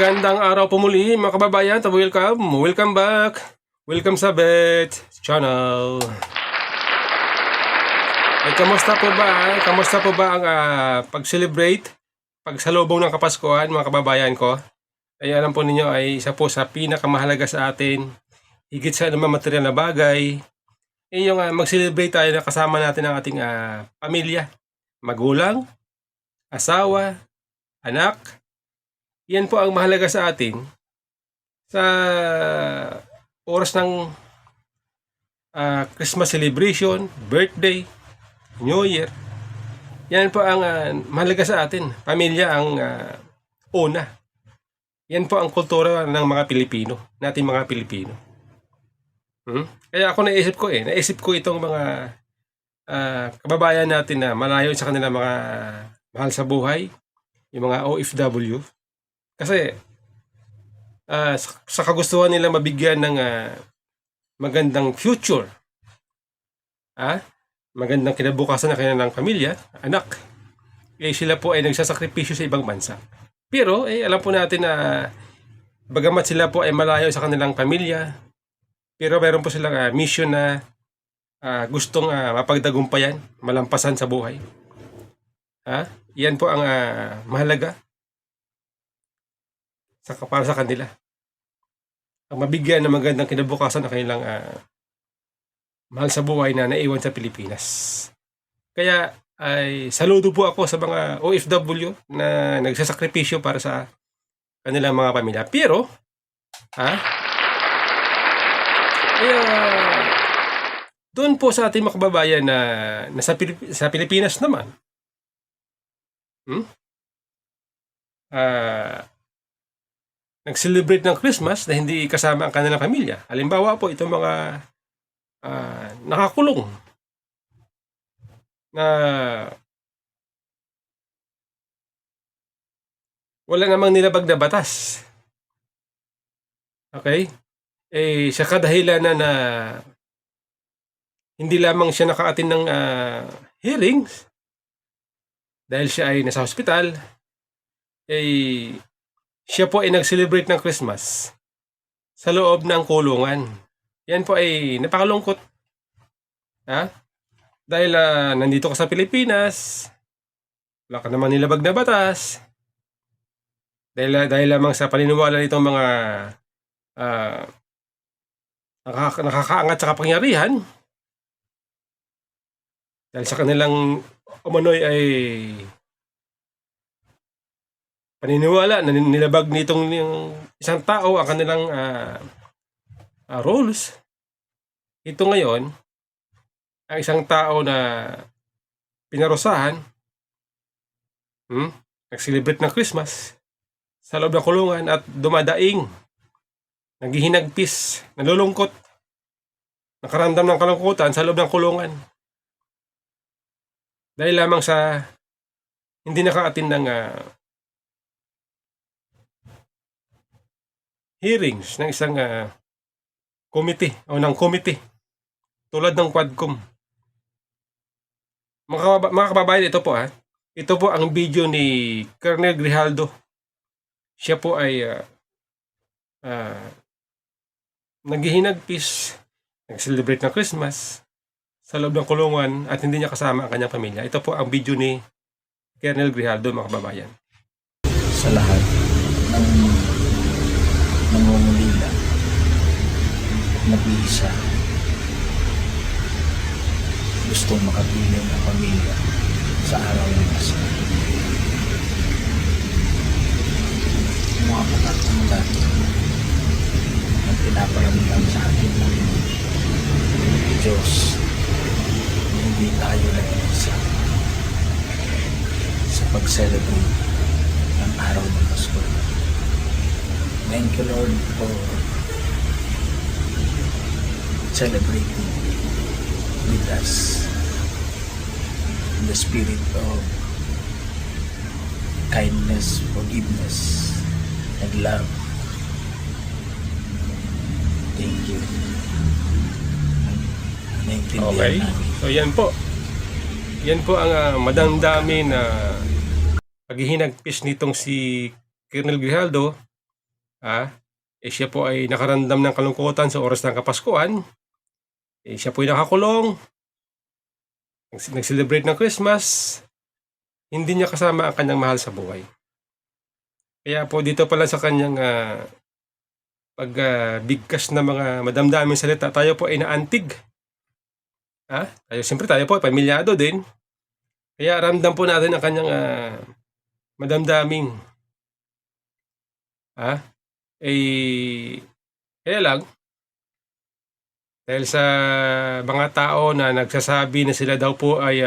Magandang araw po muli mga kababayan. Welcome back. Welcome sa Bet Channel. Ay, kamusta po ba ang pag-celebrate, pagsalubong ng Kapaskuhan mga kababayan ko? Ay alam po ninyo ay isa po sa pinakamahalaga sa atin. Higit sa anumang material na bagay. Yung mag-celebrate tayo na kasama natin ang ating pamilya, magulang, asawa, anak. Yan po ang mahalaga sa atin sa oras ng Christmas celebration, birthday, New Year. Yan po ang mahalaga sa atin. Pamilya ang una. Yan po ang kultura ng mga Pilipino, natin mga Pilipino. Kaya ako naisip ko itong mga kababayan natin na malayo sa kanila mga mahal sa buhay, yung mga OFW. Kasi sa kagustuhan nila mabigyan ng magandang future, magandang kinabukasan na kanilang pamilya, anak, sila po ay nagsasakripisyo sa ibang bansa. Pero alam po natin na bagamat sila po ay malayo sa kanilang pamilya, pero meron po silang mission na gustong mapagdagumpayan, malampasan sa buhay. Yan po ang mahalaga para sa kanila. Ang mabigyan ng magandang kinabukasan ng kanilang mahal sa buhay na naiwan sa Pilipinas. Kaya ay saludo po ako sa mga OFW na nagsasakripisyo para sa kanilang mga pamilya. Pero doon po sa ating mga kababayan na sa Pilipinas naman, nag-celebrate ng Christmas na hindi kasama ang kanilang pamilya. Halimbawa po, itong mga nakakulong na wala namang nilabag na batas. Okay? Sa kadahilanan na hindi lamang siya naka-attend ng hearings dahil siya ay nasa hospital, siya po ay nag-celebrate ng Christmas sa loob ng kulungan. Yan po ay napakalungkot. Dahil nandito ka sa Pilipinas, wala ka namang nilabag na batas. Dahil lamang sa paniniwala nitong mga nakakaangat sa kapangyarihan. Dahil sa kanilang umano'y ay paniniwala na nilabag nitong isang tao ang kanilang rules. Ito ngayon, ang isang tao na pinarusahan, nag-celebrate ng Christmas sa loob ng kulungan at dumadaing, naghihinagpis, nalulungkot, nakaramdam ng kalungkutan sa loob ng kulungan. Dahil lamang sa hindi naka-attend ng hearings ng isang committee o ng committee tulad ng Quadcom. Mga kababayan, ito po ito po ang video ni Colonel Grijaldo. Siya po ay naghihinagpis, nag-celebrate ng Christmas sa loob ng kulungan at hindi niya kasama ang kanyang pamilya. Ito po ang video ni Colonel Grijaldo, mga kababayan. Sa lahat ng nangungulila, nag-iisa, gustong makapiling ang pamilya sa araw ng Pasko. Mga pagkakumulat ang pinaparamdam sa atin ng Diyos na hindi tayo nag-iisa sa pag-celebrate ng araw ng Pasko. Thank you, Lord, for celebrating with us in the spirit of kindness, forgiveness, and love. Thank you. Okay. So yan po. Yan po ang madamdami na paghihinagpis nitong si Colonel Grijaldo Siya po ay nakaramdam ng kalungkutan sa oras ng Kapaskuhan. Siya po ay nakakulong, nag-celebrate ng Christmas, hindi niya kasama ang kanyang mahal sa buhay. Kaya po dito pala sa kanyang pagbigkas na mga madamdaming salita, tayo po ay naantig. Siyempre tayo po ay pamilyado din. Kaya ramdam po natin ang kanyang madamdaming. Kaya lang, dahil sa mga tao na nagsasabi na sila daw po ay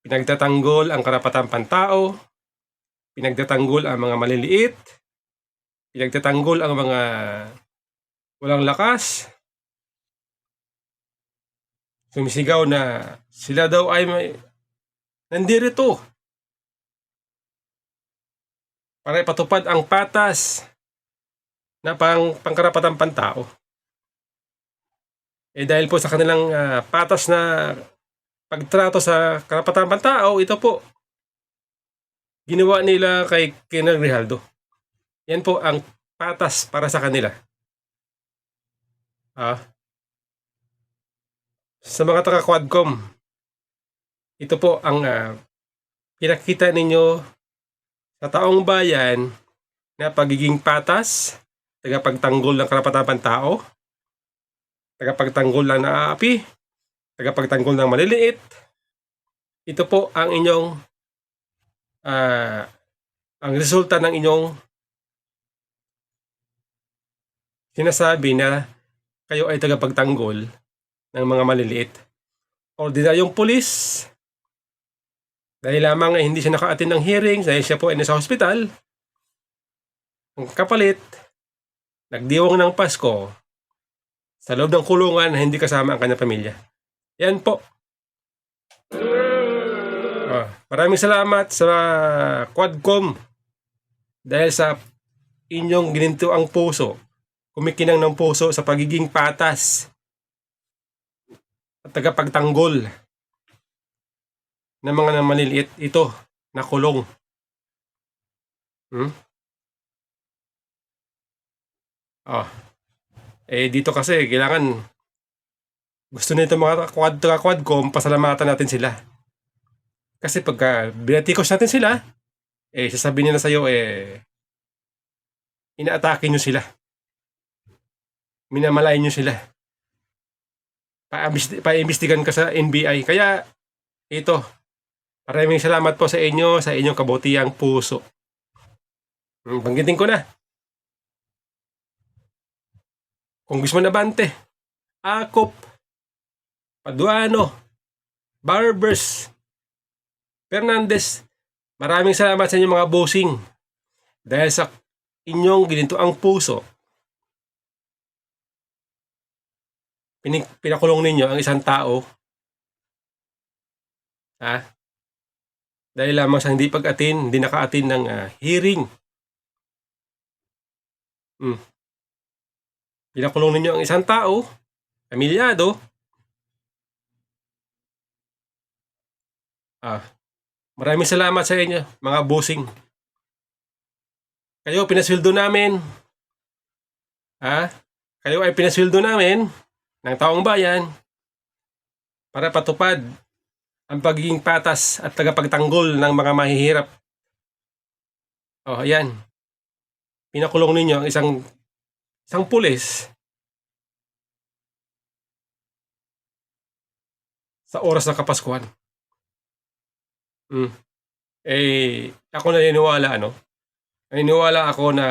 pinagtatanggol ang karapatang pantao, pinagtatanggol ang mga maliliit, pinagtatanggol ang mga walang lakas, sumisigaw na sila daw ay nandirito para ipatupad ang patas na pangkarapatang pantao. Dahil po sa kanilang patas na pagtrato sa karapatang pantao, ito po ginawa nila kay Colonel Grijaldo. Yan po ang patas para sa kanila. Sa mga taga-Quadcom, ito po ang pinakita ninyo sa taong bayan na pagiging patas, tagapagtanggol ng karapatang pantao, tagapagtanggol ng naaapi, tagapagtanggol ng maliliit. Ito po ang inyong ang resulta ng inyong sinasabi na kayo ay tagapagtanggol ng mga maliliit. Ordinaryong pulis, dahil lamang ay hindi siya naka-attend ng hearing, dahil siya po ay nasa hospital, ang kapalit, nagdiwang ng Pasko sa loob ng kulungan na hindi kasama ang kanyang pamilya. Yan po. Maraming salamat sa Quadcom dahil sa inyong gininto ang puso, kumikinang ng puso sa pagiging patas at tagapagtanggol ng mga maliliit ito na kulong. Dito kasi kailangan gusto nito mga Quadcom, pasalamatan natin sila. Kasi pagka binatikos natin sila, sasabihin nila sa'yo, inaatake nyo sila. Minamalayan nyo sila. Paimbestigan ka sa NBI. Kaya, ito, maraming salamat po sa inyo, sa inyong kabutihang puso. Banggitin ko na. Congressman Abante, Acop, Paduano, Barbers, Fernandez, maraming salamat sa inyong mga bossing dahil sa inyong ginintoang puso. Pinakulong ninyo ang isang tao dahil lamang sa hindi pag-attend, hindi naka-attend ng hearing. Pinakulong ninyo ang isang tao, pamilyado. Maraming salamat sa inyo, mga bossing. Kayo pinasweldo namin. Kayo ay pinasweldo namin ng taong bayan para patupad ang pagiging patas at tagapagtanggol ng mga mahihirap. Ayan. Pinakulong ninyo ang isang pulis sa oras ng Kapaskuhan. Ako naniniwala, naniniwala ako na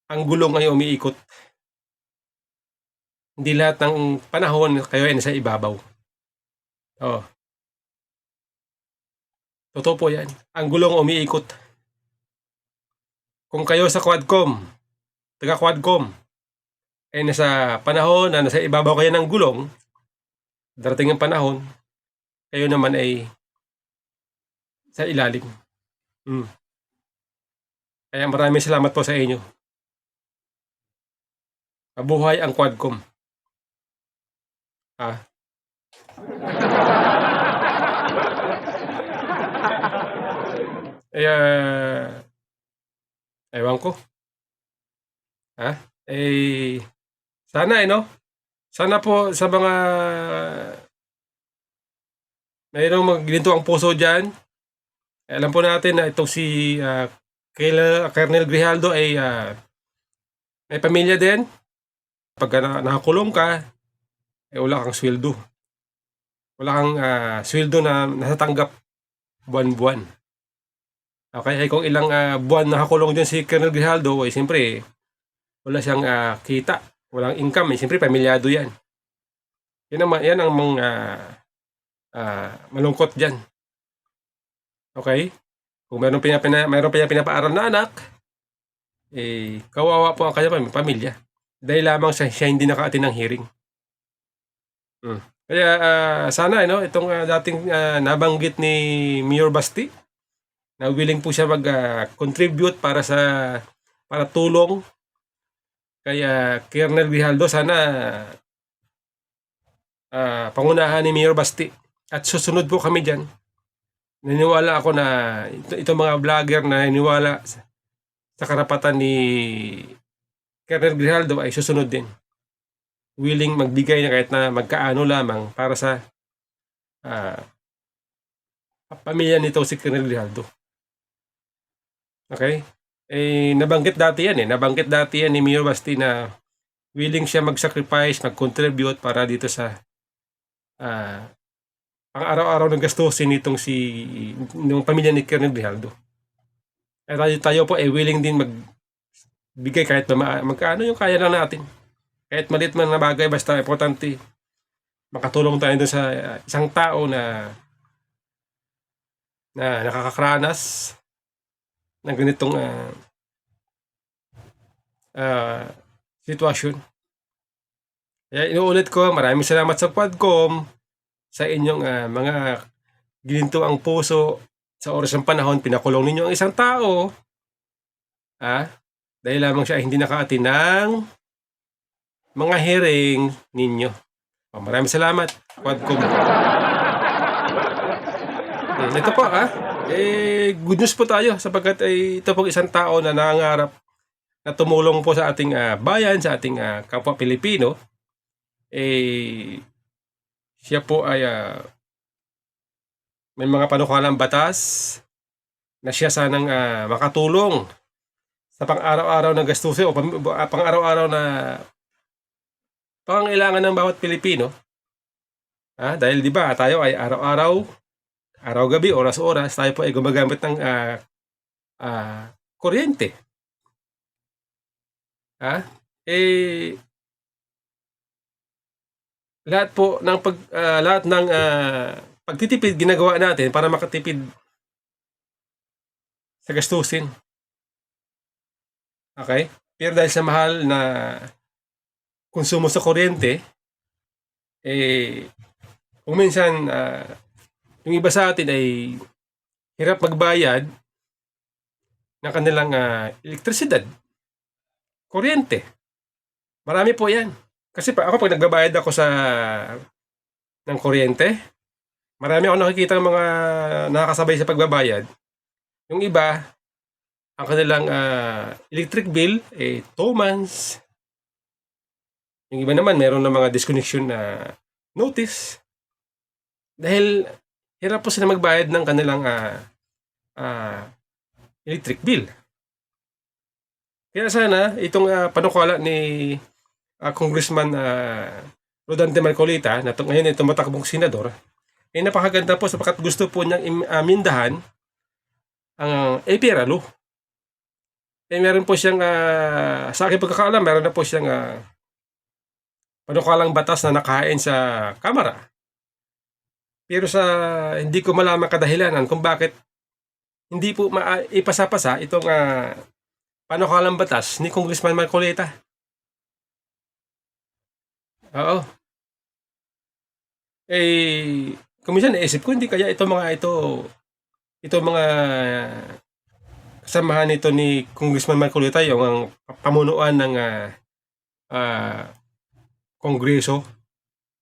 ang gulong ay umiikot. Hindi lahat ng panahon kayo ay nasa ibabaw. Totoo po yan. Ang gulong umiikot. Kung kayo sa Quadcom, taga-Quadcom, ay nasa panahon na nasa ibabaw kayo ng gulong, darating ang panahon, kayo naman ay sa ilalim. Kaya maraming salamat po sa inyo. Mabuhay ang Quadcom. Kaya, ewan ko. Ha? Eh, sana no? Sana po sa mga mayroong maglinto ang puso dyan. Alam po natin na itong si Colonel Grijaldo ay may pamilya din. Pagka nakakulong ka, eh, wala kang sweldo. Wala kang sweldo na natatanggap buwan-buwan. Okay, ay kung ilang buwan nakakulong dyan si Colonel Grijaldo, ay siyempre wala siyang kita, walang income, eh, siyempre pamilyado yan. Yan ang mga malungkot dyan. Okay? Kung mayroon pa pinapaaral na anak, eh, kawawa po ang kanyang pamilya. Dahil lamang siya hindi naka-attend ng hearing. Kaya sana itong dating nabanggit ni Mayor Basti, na willing po siya mag-contribute para tulong kay Colonel Grijaldo, sana pangunahan ni Mayor Basti. At susunod po kami dyan. Naniniwala ako na itong mga vlogger na naniniwala sa karapatan ni Colonel Grijaldo ay susunod din. Willing magbigay na kahit na magkaano lamang para sa pamilya nito si Colonel Grijaldo. Okay? Eh, nabanggit dati yan ni Mayor Basti na willing siya mag-sacrifice, mag-contribute para dito sa pang-araw-araw ng gastusin ng pamilya ni Colonel Grijaldo. Eh, tayo po ay willing din magbigay kahit magkaano yung kaya lang natin. Kahit maliit man na bagay, basta importante makatulong tayo doon sa isang tao na nakakaranas ng ganitong sitwasyon. Kaya inuulit ko, maraming salamat sa Quadcom, sa inyong mga gininto ang puso sa oras ng panahon. Pinakulong ninyo ang isang tao dahil lamang siya hindi naka-attend ng mga hearing ninyo. Maraming salamat, Quadcom. Ito po good news po tayo sapagkat ito pong isang tao na nangangarap na tumulong po sa ating bayan, sa ating kapwa Pilipino. Siya po ay may mga panukalang batas na siya sanang makatulong sa pang-araw-araw na gastusin o pang-araw-araw na pangangailangan ng bawat Pilipino. Dahil di ba tayo ay araw-gabi, oras-oras, tayo po ay gumagamit ng kuryente. Lahat ng pagtitipid ginagawa natin para makatipid sa gastusin. Okay? Pero dahil sa mahal na konsumo sa kuryente, kung minsan yung iba sa atin ay hirap magbayad ng kanilang elektrisidad, kuryente. Marami po yan. Kasi ako pag nagbabayad ako ng kuryente, marami ako nakikita ng mga nakakasabay sa pagbabayad. Yung iba, ang kanilang electric bill 2 months. Yung iba naman meron ng mga disconnection na notice. Dahil hirap po sila magbayad ng kanilang electric bill. Kaya sana itong panukala ni Congressman Rodante Marcolita na ngayon ay tumatakbong senador ay napakaganda po sapagkat gusto po niyang amindahan ang APR law. Meron po siyang sa aking pagkakaalam, meron na po siyang panukalang batas na nakahain sa Kamara. Pero hindi ko malaman kadahilanan kung bakit hindi po ipasa-pasa itong panukalang batas ni Congressman Marcolita. Oo. Kung minsan naisip ko, hindi kaya ito mga kasamahan nito ni Congressman Marcolita, yung ang pamunuan ng Kongreso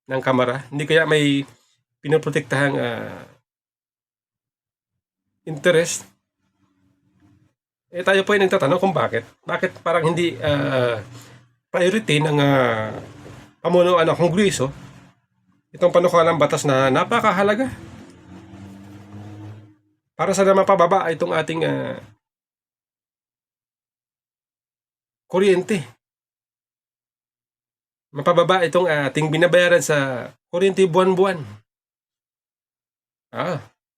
ng Kamara. Hindi kaya may pinoprotektahang interest tayo po ay nagtatanong kung bakit. Bakit parang hindi priority ng pamunuan ng Kongreso itong panukalang batas na napakahalaga para sa mapababa itong ating kuryente. Mapababa itong ating binabayaran sa kuryente buwan-buwan.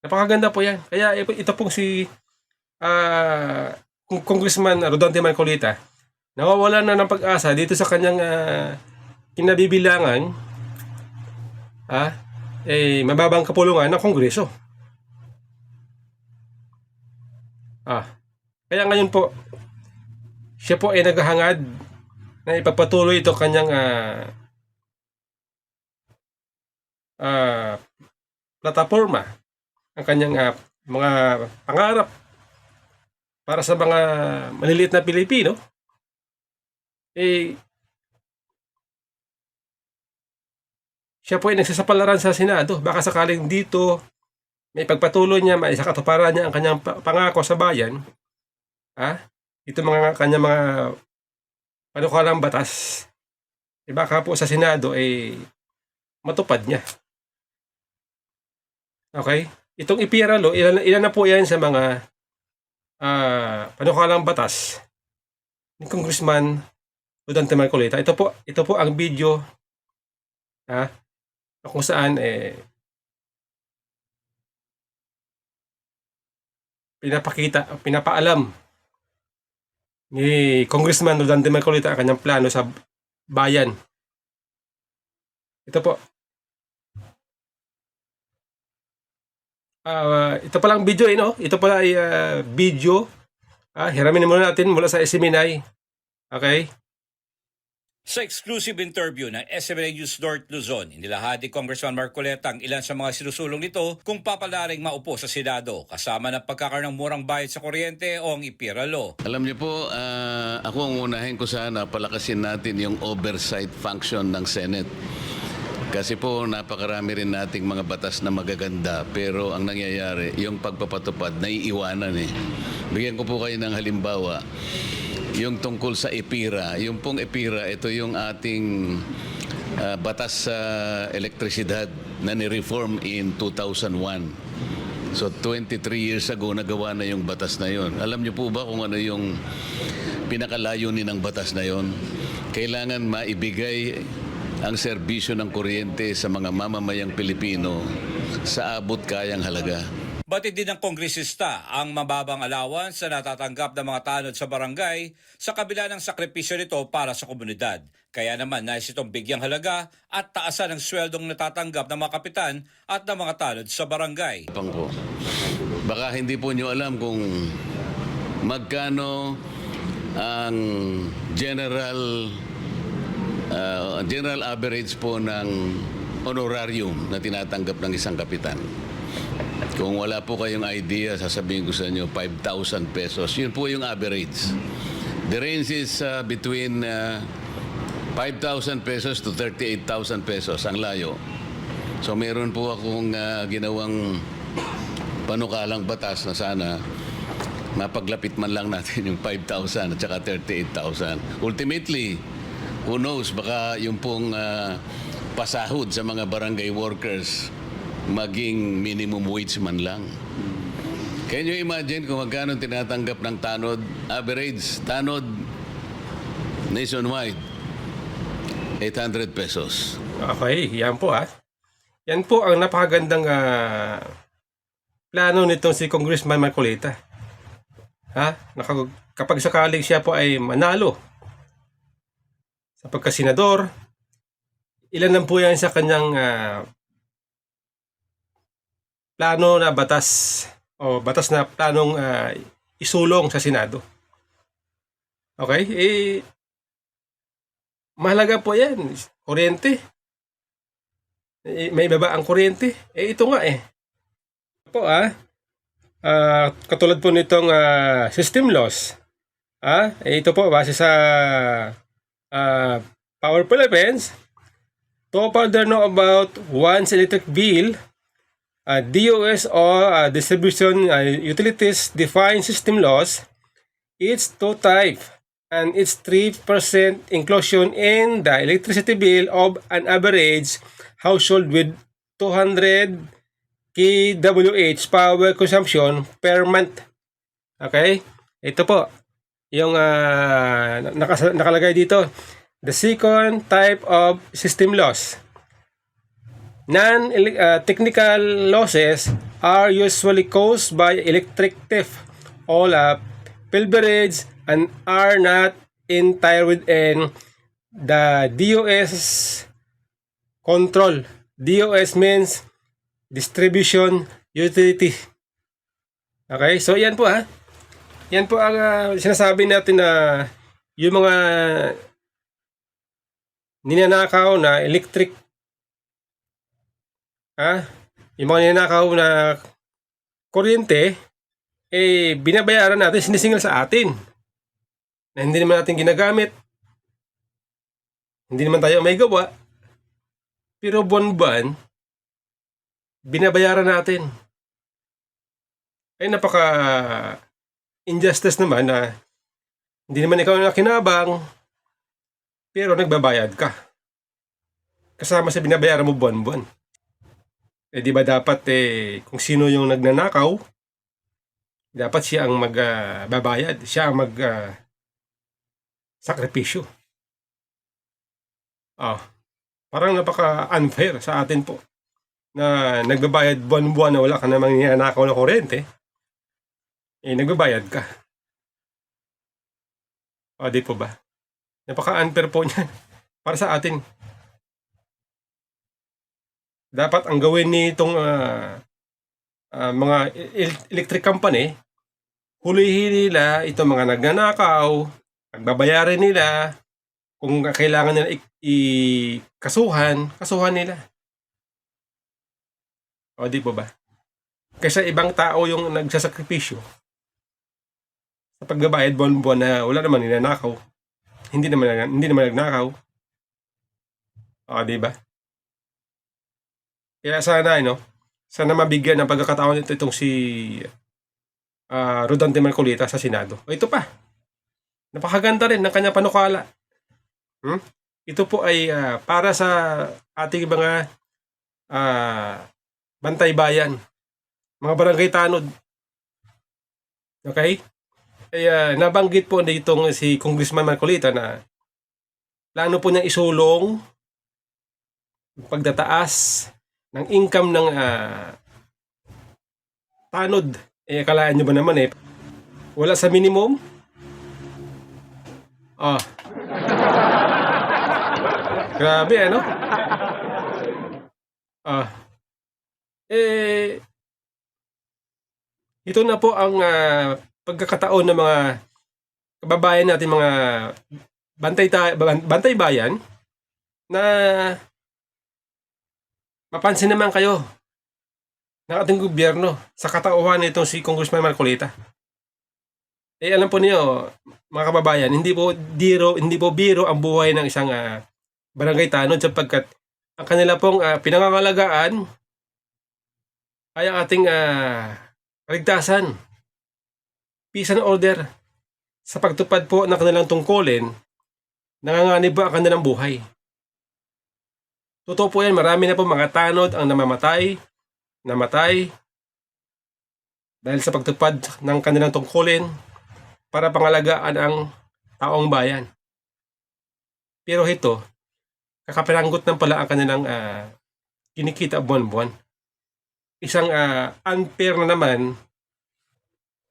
Napakaganda po yan. Kaya ito pong si Congressman Rodante Marcolita, nawawala na ng pag-asa dito sa kanyang kinabibilangan mababang kapulungan ng Kongreso. Kaya ngayon po, siya po ay naghahangad na ipagpatuloy ito kanyang plataforma, ang kanyang mga pangarap para sa mga maliliit na Pilipino. Siya po ay nagsasapalaran sa Senado. Baka sakaling dito may pagpatuloy niya, may sakatuparan niya ang kanyang pangako sa bayan. Ito mga kanyang mga panukalang batas. Baka po sa Senado matupad niya. Okay? Itong IPRA law, ilan na po yan sa mga panukalang batas ni Congressman Rodante Marcolita. Ito po ang video kung saan pinapaalam ni Congressman Rodante Marcolita ang kanyang plano sa bayan. Ito po. Ito palang video no? Ito pala ay video. Hiramin muna natin mula sa SMNI. Okay? Sa exclusive interview ng SMNI News North Luzon, inilahad ni Congressman Marcoleta ang ilan sa mga sinusulong nito kung papalaring maupo sa Senado, kasama ng pagkakaroon ng murang bayad sa kuryente o ang IPIRA law. Alam niyo po, ako ang unahin ko sana palakasin natin yung oversight function ng Senate. Kasi po napakarami rin nating mga batas na magaganda pero ang nangyayari, yung pagpapatupad, naiiwanan Bigyan ko po kayo ng halimbawa. Yung tungkol sa EPIRA, yung pong EPIRA, ito yung ating batas sa elektrisidad na ni-reform in 2001. So 23 years ago, nagawa na yung batas na yon. Alam niyo po ba kung ano yung pinakalayunin ng batas na yon? Kailangan maibigay ang serbisyo ng kuryente sa mga mamamayang Pilipino sa abot kayang halaga. Batid din ng kongresista ang mababang allowance na natatanggap ng mga tanod sa barangay sa kabila ng sakripisyo nito para sa komunidad. Kaya naman nais itong bigyang halaga at taasan ang sweldong natatanggap ng mga kapitan at ng mga tanod sa barangay. Pangko. Baka hindi po nyo alam kung magkano ang general average po ng honorarium na tinatanggap ng isang kapitan. Kung wala po kayong idea, sasabihin ko sa inyo, 5,000 pesos. Yun po yung average. The range is between 5,000 pesos to 38,000 pesos, ang layo. So meron po akong ginawang panukalang batas na sana mapaglapit man lang natin yung 5,000 at saka 38,000. Ultimately, who knows, baka yung pong pasahod sa mga barangay workers maging minimum wage man lang. Can you imagine kung magkano tinatanggap ng tanod? Average tanod nationwide, 800 pesos. Okay, yan po Yan po ang napakagandang plano nitong si Congressman Marcolita. Kapag sakaling siya po ay manalo sa pagkasenador, ilan lang po yan sa kanyang plano na batas o batas na planong isulong sa Senado. Okay? Mahalaga po yan. Kuryente. May baba ang kuryente. Ito nga Po katulad po nitong system laws. Ito po base sa Power Philippines. To further know about one's electric bill, DOS or Distribution Utilities Defined System Laws It's two type and it's 3% inclusion in the electricity bill of an average household with 200 kWh power consumption per month. Okay? Ito po yung nakalagay dito. The second type of system loss. Non-technical losses are usually caused by electric theft, all up, pilferage, and are not entirely within the DOS control. DOS means distribution utility. Okay, so yan po ha. Yan po ang sinasabi natin na yung mga ninanakaw na electric yung mga ninanakaw na kuryente binabayaran natin, sinisingil sa atin na hindi naman natin ginagamit, hindi naman tayo may gawa, pero buwan-buwan binabayaran natin. Ay napaka injustice naman na hindi naman ikaw nakinabang pero nagbabayad ka kasama sa binabayaran mo buwan-buwan. Di ba dapat kung sino yung nagnanakaw, dapat siya ang magbabayad, siya ang sakripisyo. Parang napaka unfair sa atin po na nagbabayad buwan-buwan na wala ka namang ninanakaw na kuryente, nagbabayad ka. Di po ba? Napaka-unfair po niyan para sa atin. Dapat ang gawin nitong mga electric company, hulihin nila itong mga nagnanakaw, pagbabayarin nila, kung kailangan nila kasuhan nila. Di po ba? Kaysa ibang tao yung nagsasakripisyo sa pagbabayad buwan-buwan na wala naman ninanakaw. Hindi naman nagnakaw. Di ba? Kaya sana mabigyan ng pagkakataon itong si Rodante Marcolita sa Senado. Ito pa. Napakaganda rin ng kanyang panukala. Ito po ay para sa ating mga bantay bayan, mga barangay tanod. Okay? Nabanggit po ditong si Congressman Marcolita na plano po niyang isulong pagtataas ng income ng tanod. Akalaan nyo ba naman wala sa minimum? Grabe ito na po ang pagkakataon ng mga kababayan natin, mga bantay bayan, na mapansin naman kayo ng ating gobyerno sa katauhan nitong si Congressman Marcolita. Alam po niyo, mga kababayan, hindi po biro ang buhay ng isang barangay tanod, sapagkat ang kanila pong pinangangalagaan ay ang ating kaligtasan, peace and order. Sa pagtupad po ng kanilang tungkulin, nanganganib po ang kanilang buhay. Totoo po yan, marami na po mga tanod ang namatay dahil sa pagtupad ng kanilang tungkulin para pangalagaan ang taong bayan. Pero ito, kakapiranggot ng pala ang kanilang kinikita buwan-buwan. Isang unfair na naman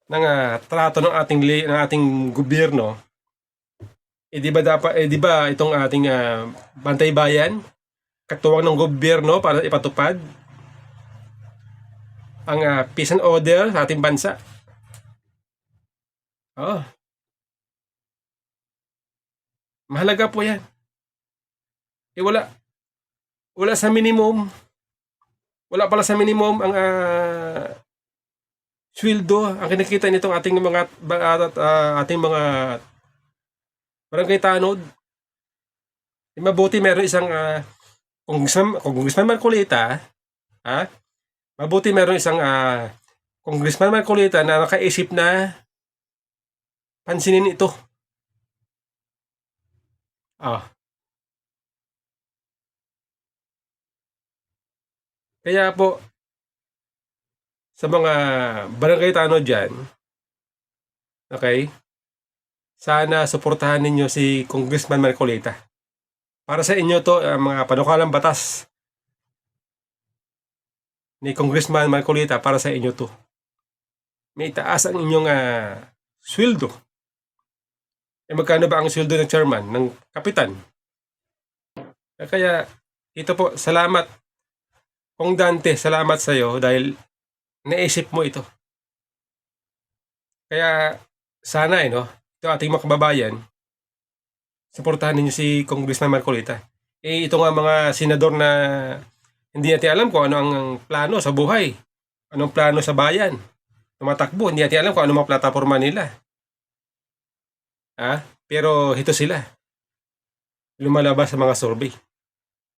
ng trato ng ating gobyerno. Di ba itong ating bantay bayan, katuwang ng gobyerno para ipatupad ang peace and order sa ating bansa. Mahalaga po yan. Wala sa minimum. Wala pala sa minimum ang sweldo ang kinikita nitong ating mga barangay tanod. Mabuti meron isang Congressman Marcolita, mabuti meron isang Congressman Marcolita na nakaisip na pansinin ito. Ah. Kaya po, sa mga barangay tanod dyan, okay, sana suportahan ninyo si Congressman Marcolita. Para sa inyo to, mga panukalang batas ni Congressman Marcolita, para sa inyo to. May taas ang inyong sweldo. Magkano ba ang sweldo ng chairman, ng kapitan? Kaya, ito po, salamat. Kung Dante, salamat sa iyo dahil naisip mo ito. Kaya, sana no, ito ating mga kababayan, suportahan ninyo si Congressman Marcolita. Ito nga mga senador na hindi natin alam kung ano ang plano sa buhay. Anong plano sa bayan. Tumatakbo, hindi natin alam kung ano mga plataforma nila. Pero ito sila. Lumalabas sa mga survey.